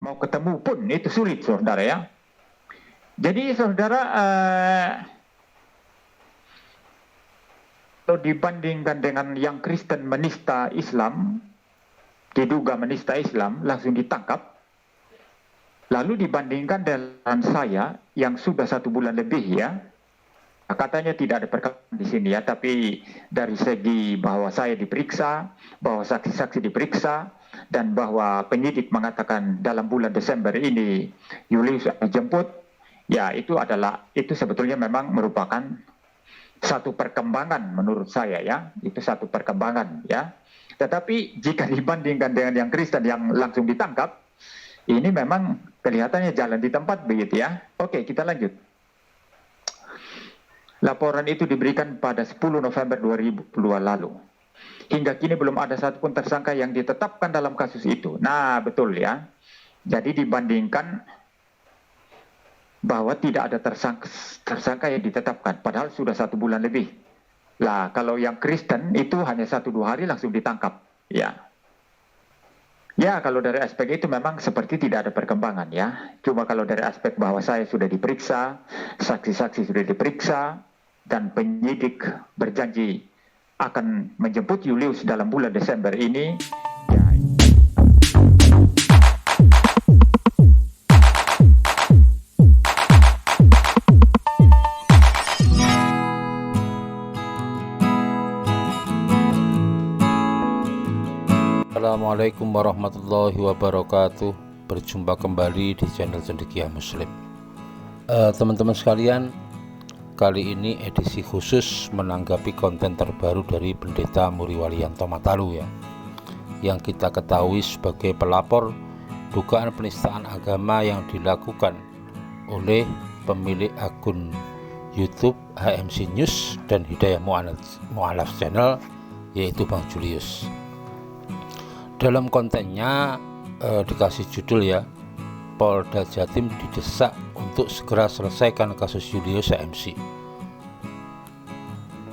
mau ketemu pun itu sulit, saudara ya. Jadi saudara, kalau dibandingkan dengan yang Kristen menista Islam, diduga menista Islam, langsung ditangkap. Lalu dibandingkan dengan saya yang sudah 1 bulan lebih ya, katanya tidak ada perkara di sini ya, tapi dari segi bahwa saya diperiksa, bahwa saksi-saksi diperiksa, dan bahwa penyidik mengatakan dalam bulan Desember ini Julius dijemput, ya itu sebetulnya memang merupakan satu perkembangan menurut saya ya, itu satu perkembangan ya. Tetapi jika dibandingkan dengan yang Kristen yang langsung ditangkap, ini memang kelihatannya jalan di tempat begitu ya. Oke, kita lanjut. Laporan itu diberikan pada 10 November 2002 lalu. Hingga kini belum ada satupun tersangka yang ditetapkan dalam kasus itu. Nah, betul ya. Jadi dibandingkan bahwa tidak ada tersangka yang ditetapkan, padahal sudah 1 bulan lebih. Lah, kalau yang Kristen itu hanya 1-2 hari langsung ditangkap. Ya. Ya, kalau dari aspek itu memang seperti tidak ada perkembangan ya. Cuma kalau dari aspek bahwa saya sudah diperiksa, saksi-saksi sudah diperiksa, dan penyidik berjanji akan menjemput Julius dalam bulan Desember ini. Ya. Assalamualaikum warahmatullahi wabarakatuh. Berjumpa kembali di channel Cendekia Muslim. Teman-teman sekalian, kali ini edisi khusus menanggapi konten terbaru dari Pendeta Muri Walianto Matalu ya, yang kita ketahui sebagai pelapor dugaan penistaan agama yang dilakukan oleh pemilik akun YouTube HMC News dan Hidayah Mu'alaf Channel, yaitu Bang Julius. Dalam kontennya dikasih judul ya, Polda Jatim didesak untuk segera selesaikan kasus Julius HMC.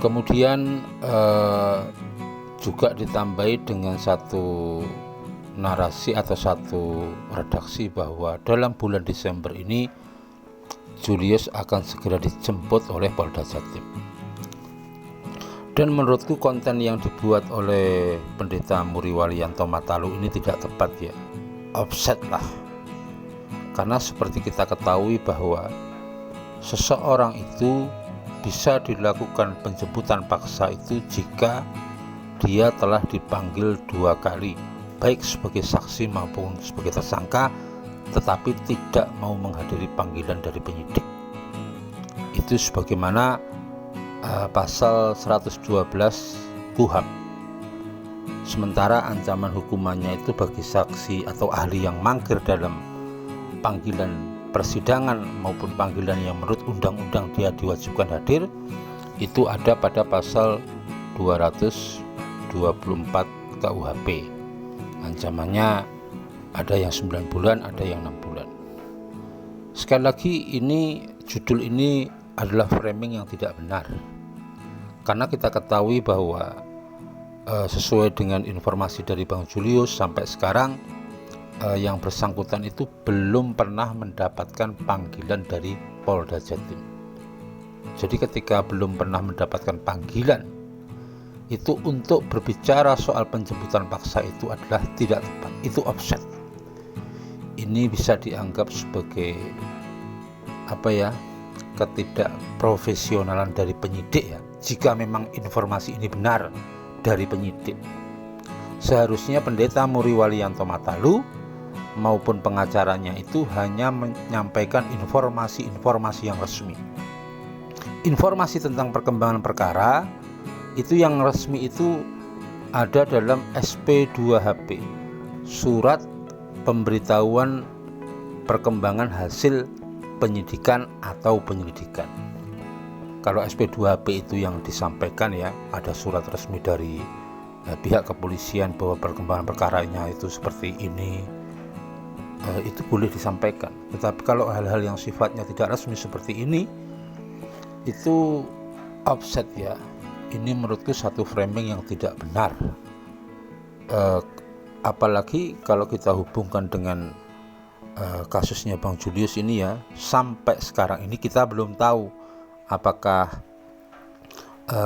Kemudian juga ditambahi dengan satu narasi atau satu redaksi bahwa dalam bulan Desember ini Julius akan segera dijemput oleh Polda Jatim. Dan menurutku konten yang dibuat oleh Pendeta Muri Walianto Matalu ini tidak tepat ya, offset lah. Karena seperti kita ketahui bahwa seseorang itu bisa dilakukan penjemputan paksa itu jika dia telah dipanggil 2 kali, baik sebagai saksi maupun sebagai tersangka, tetapi tidak mau menghadiri panggilan dari penyidik. Itu sebagaimana pasal 112 KUHP. Sementara ancaman hukumannya itu bagi saksi atau ahli yang mangkir dalam panggilan persidangan maupun panggilan yang menurut undang-undang dia diwajibkan hadir, itu ada pada pasal 224 KUHP. Ancamannya ada yang 9 bulan, ada yang 6 bulan. Sekali lagi, judul ini adalah framing yang tidak benar, karena kita ketahui bahwa sesuai dengan informasi dari Bang Julius sampai sekarang yang bersangkutan itu belum pernah mendapatkan panggilan dari Polda Jatim. Jadi ketika belum pernah mendapatkan panggilan itu untuk berbicara soal penjemputan paksa itu adalah tidak tepat, itu offset. Ini bisa dianggap sebagai ketidakprofesionalan dari penyidik ya, jika memang informasi ini benar dari penyidik. Seharusnya Pendeta Muri Walianto Matalu maupun pengacaranya itu hanya menyampaikan informasi-informasi yang resmi. Informasi tentang perkembangan perkara itu yang resmi itu ada dalam SP2HP, surat pemberitahuan perkembangan hasil penyidikan atau penyelidikan. Kalau SP2HP itu yang disampaikan ya, ada surat resmi dari pihak kepolisian bahwa perkembangan perkaranya itu seperti ini, itu boleh disampaikan. Tetapi kalau hal-hal yang sifatnya tidak resmi seperti ini, itu offset ya. Ini menurutku satu framing yang tidak benar. Apalagi kalau kita hubungkan dengan kasusnya Bang Julius ini ya, sampai sekarang ini kita belum tahu apakah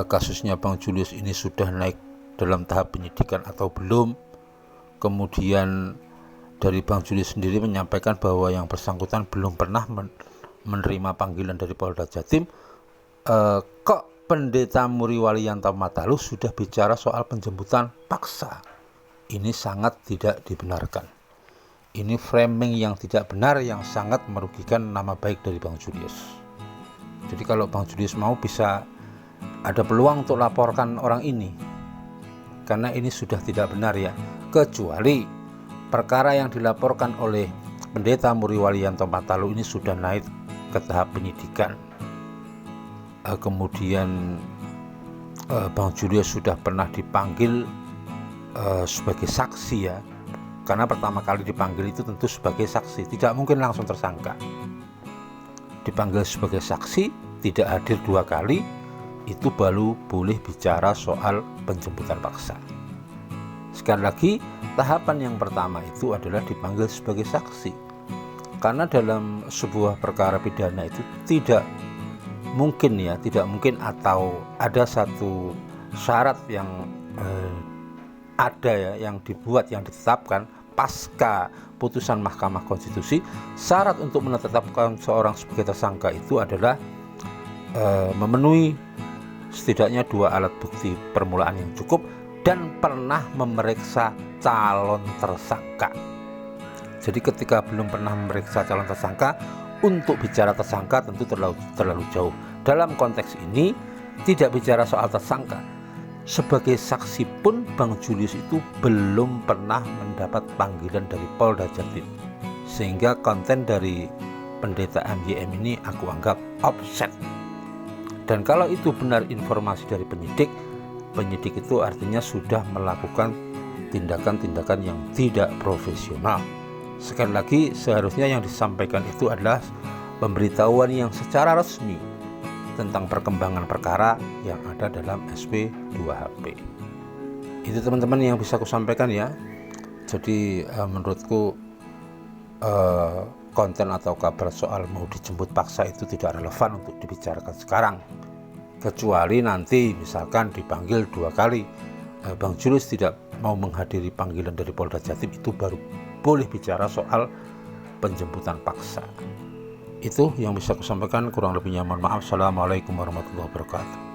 kasusnya Bang Julius ini sudah naik dalam tahap penyidikan atau belum. Kemudian dari Bang Julius sendiri menyampaikan bahwa yang bersangkutan belum pernah menerima panggilan dari Polda Jatim. Kok Pendeta Muri Walianto Matalu sudah bicara soal penjemputan paksa? Ini sangat tidak dibenarkan. Ini framing yang tidak benar, yang sangat merugikan nama baik dari Bang Julius. Jadi kalau Bang Julius mau, bisa ada peluang untuk laporkan orang ini, karena ini sudah tidak benar ya. Kecuali perkara yang dilaporkan oleh Pendeta Muri Walianto Matalu ini sudah naik ke tahap penyidikan. Kemudian Bang Julius sudah pernah dipanggil sebagai saksi ya, karena pertama kali dipanggil itu tentu sebagai saksi, tidak mungkin langsung tersangka. Dipanggil sebagai saksi, tidak hadir 2 kali, itu baru boleh bicara soal penjemputan paksa. Sekali lagi, tahapan yang pertama itu adalah dipanggil sebagai saksi, karena dalam sebuah perkara pidana itu tidak mungkin atau ada satu syarat yang ada ya, yang dibuat, yang ditetapkan pasca putusan Mahkamah Konstitusi. Syarat untuk menetapkan seorang sebagai tersangka itu adalah memenuhi setidaknya 2 alat bukti permulaan yang cukup dan pernah memeriksa calon tersangka. Jadi ketika belum pernah memeriksa calon tersangka, untuk bicara tersangka tentu terlalu jauh. Dalam konteks ini tidak bicara soal tersangka, sebagai saksi pun Bang Julius itu belum pernah mendapat panggilan dari Polda Jatim, sehingga konten dari Pendeta MYM ini aku anggap offset. Dan kalau itu benar informasi dari penyidik itu artinya sudah melakukan tindakan-tindakan yang tidak profesional. Sekali lagi, seharusnya yang disampaikan itu adalah pemberitahuan yang secara resmi tentang perkembangan perkara yang ada dalam SP 2HP. Itu teman-teman yang bisa aku sampaikan ya. Jadi menurutku konten atau kabar soal mau dijemput paksa itu tidak relevan untuk dibicarakan sekarang, kecuali nanti misalkan dipanggil 2 kali, Bang Julius tidak mau menghadiri panggilan dari Polda Jatim, itu baru boleh bicara soal penjemputan paksa. Itu yang bisa aku sampaikan, kurang lebihnya mohon maaf. Assalamualaikum warahmatullahi wabarakatuh.